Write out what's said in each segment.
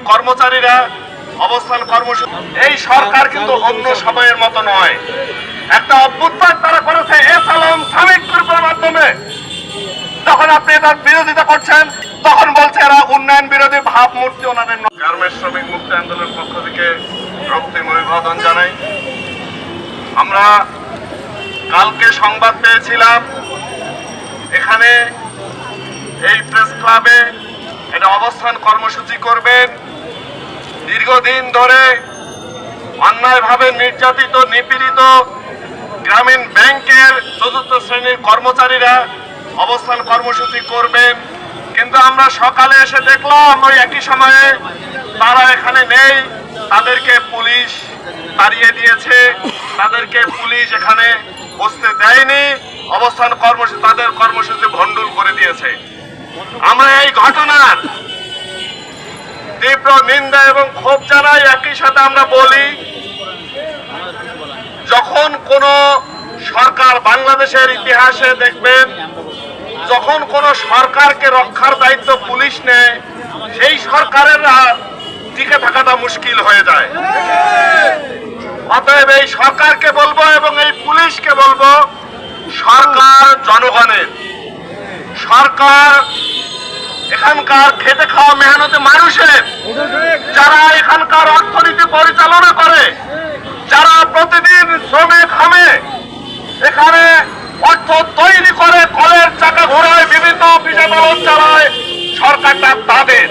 কর্মচারীরা অবস্থান কর্মসূচি, এই সরকার কিন্তু অন্য সময়ের মতো নয়। একটা অভ্যুত্থান তারা করেছে এসালাম শ্রমিক গ্রুপের মাধ্যমে। যখন আপনি এটার বিরোধিতা করছেন তখন বলছে এরা উন্নয়ন বিরোধী ভাবমূর্তি। ওনাদের গার্মেন্টস শ্রমিক মুক্তি আন্দোলনের পক্ষ থেকে রক্তিম অভিবাদন জানাই। আমরা কালকে সংবাদ পেয়েছিলাম এখানে এই প্রেস ক্লাবে এটা অবস্থান কর্মসূচি করবেন। দীর্ঘদিন ধরে অন্যায়ভাবে নির্যাতিত নিপীড়িত গ্রামীণ ব্যাংকের চতুর্থ শ্রেণীর কর্মচারীরা অবস্থান কর্মসূচি করবেন, কিন্তু আমরা সকালে এসে দেখলাম ওই একই সময়ে তারা এখানে নেই। তাদেরকে পুলিশ তাড়িয়ে দিয়েছে, তাদেরকে পুলিশ এখানে বসতে দেয়নি। অবস্থান কর্মসূচি তাদের কর্মসূচি ভণ্ডুল করে দিয়েছে। আমরা এই ঘটনার তীব্র নিন্দা এবং ক্ষোভ জানাই। একই সাথে আমরা বলি, যখন কোন সরকার বাংলাদেশের ইতিহাসে দেখবেন, যখন কোন সরকারকে রক্ষার দায়িত্ব পুলিশ নেয়, সেই সরকারের টিকে থাকাটা মুশকিল হয়ে যায়। অতএব এই সরকারকে বলবো এবং এই পুলিশকে বলবো, সরকার জনগণের, সরকার এখানকার খেটে খাওয়া মেহনতি মানুষের, যারা এখানকার অর্থনীতি পরিচালনা করে, যারা প্রতিদিন শ্রমে খামে এখানে অর্থ তৈরি করে, কলের চাকা ঘোরায়, বিভিন্ন অফিসে বলদ চালায়, সরকারটা তাদের।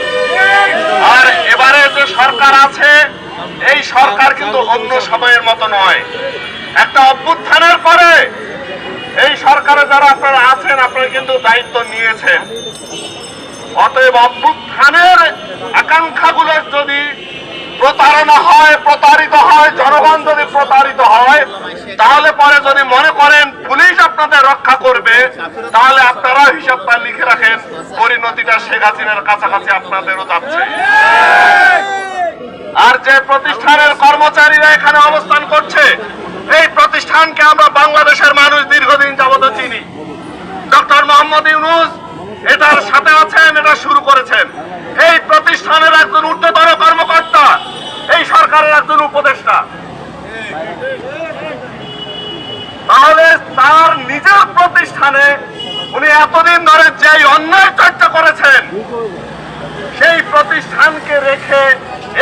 আর এবারে যে সরকার আছে এই সরকার কিন্তু অন্য সময়ের মতো নয়। একটা অভ্যুত্থানের পরে এই সরকারে যারা আপনারা আছেন আপনারা কিন্তু দায়িত্ব নিয়েছেন। অতএব অভ্যুত্থানের আকাঙ্ক্ষাগুলো যদি প্রতারণা হয়, প্রতারিত হয়, জনগণ যদি প্রতারিত হয়, তাহলে পরে যদি মনে করেন পুলিশ আপনাদের রক্ষা করবে, তাহলে আপনারা হিসাবটা লিখে রাখেন, পরিণতিটা শেখ হাসিনার কাছাকাছি আপনাদেরও যাচ্ছে। আর যে প্রতিষ্ঠানের কর্মচারীরা এখানে অবস্থান করছে, এই প্রতিষ্ঠানকে আমরা বাংলাদেশের মানুষ দীর্ঘদিন যাবত চিনি। ডক্টর মোহাম্মদ ইউনূস এটার সাথে আছেন, এটা শুরু করেছেন। এই প্রতিষ্ঠানের একজন ঊর্ধ্বতন কর্মকর্তা, এই সরকারের একজন উপদেষ্টা। তাহলে তার নিজের প্রতিষ্ঠানে উনি এতদিন ধরে যে অন্যায় চর্চা করেছেন, সেই প্রতিষ্ঠানকে রেখে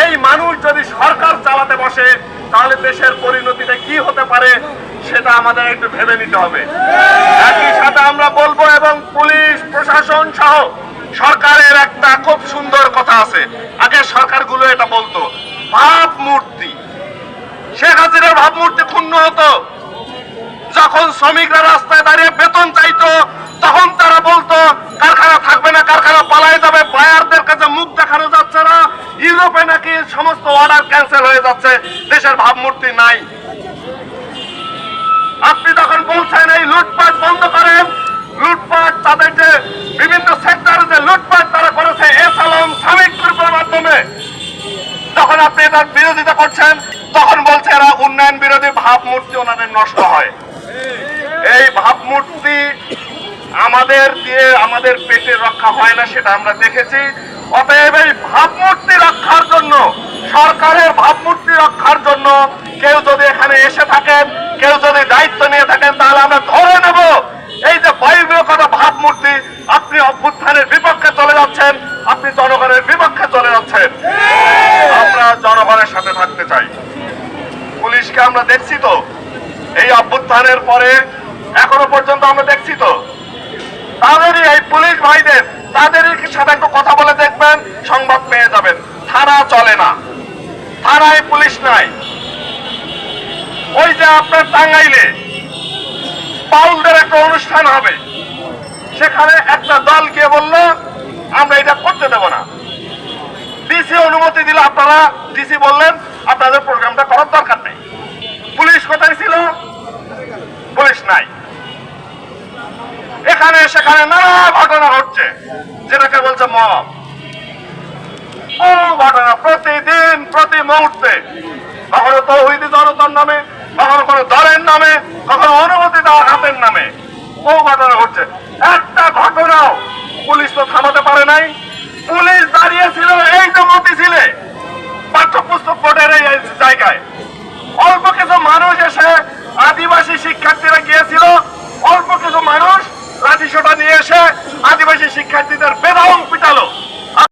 এই মানুষ যদি সরকার চালাতে বসে, তাহলে দেশের পরিণতিটা কি হতে পারে সেটা আমাদের একটু ভেবে নিতে হবে। একই সাথে আমরা বলবো, এবং পুলিশ প্রশাসন সহ সরকারের একটা খুব সুন্দর কথা আছে, আগে সরকারগুলো এটা বলতো, ভাবমূর্তি। শেখ হাসিনার ভাবমূর্তি ক্ষুণ্ণ হতো। যখন শ্রমিকরা রাস্তায় দাঁড়িয়ে বেতন চাইতো, তখন তারা বলতো কারখানা থাকবে না, কারখানা পালাই যাবে, বায়ারদের কাছে মুখ দেখানো যাচ্ছে না, ইউরোপে নাকি সমস্ত অর্ডার ক্যান্সেল হয়ে যাচ্ছে, দেশের ভাবমূর্তি নাই। আপনি তখন বলছেন এই লুটপাট বন্ধ করেন, লুটপাট তাদের যে বিভিন্ন সেক্টরে যে লুটপাট তারা করেছে এসালাম শ্রমিক গ্রুপের মাধ্যমে, যখন আপনি এটার বিরোধিতা করছেন তখন বলছে এরা উন্নয়ন বিরোধী ভাবমূর্তি ওনাদের নষ্ট হয়। এই ভাবমূর্তি আমাদের দিয়ে আমাদের পেটে রক্ষা হয় না, সেটা আমরা দেখেছি। অতএব এই ভাবমূর্তি রক্ষার জন্য, সরকারের ভাবমূর্তি রক্ষার জন্য কেউ যদি এখানে এসে থাকেন, কেউ যদি দায়িত্ব নিয়ে থাকেন, তাহলে আমরা ধরে নেব এই যে বায়বীয় কথা ভাবমূর্তি, আপনি অভ্যুত্থানের বিপক্ষে চলে যাচ্ছেন, আপনি জনগণের বিপক্ষে চলে যাচ্ছেন। আমরা জনগণের সাথে থাকতে চাই। পুলিশকে আমরা দেখছি তো এই অভ্যুত্থানের পরে এখনো পর্যন্ত আমরা দেখছি তো তাদেরই, এই পুলিশ ভাইদের, তাদেরই সাথে একটু কথা বলে দেখবেন, সংবাদ পেয়ে যাবেন। থানা চলে না, থানায় পুলিশ নাই। ওই যে আপনার টাঙ্গাইলে বাউলদের একটা অনুষ্ঠান হবে, সেখানে একটা দল গিয়ে বলল আমরা এটা করতে দেব না, ডিসি অনুমতি দিল, আপনারা ডিসি বললেন আপনাদের প্রোগ্রামটা করার দরকার নেই। পুলিশ কোথায় ছিল? পুলিশ নাই। এখানে সেখানে নানা ঘটনা ঘটছে, যেটাকে বলছে মব। ও ঘটনা প্রতিদিন, প্রতি মুহূর্তে, কখনো তৌহিদি জনতার নামে, কখনো কোনো দলের নামে, কখনো অনুমতি দেওয়ার হাতের নামে ও ঘটনা ঘটছে। একটা ঘটনাও পুলিশ তো থামাতে পারে নাই। পুলিশ দাঁড়িয়েছিল এই যে মতিঝিলে, এই জায়গায় অল্প কিছু মানুষ এসে আদিবাসী শিক্ষার্থীরা গিয়েছিল, অল্প কিছু মানুষ লাঠিসোঁটা নিয়ে এসে আদিবাসী শিক্ষার্থীদের বেদম পিটালো।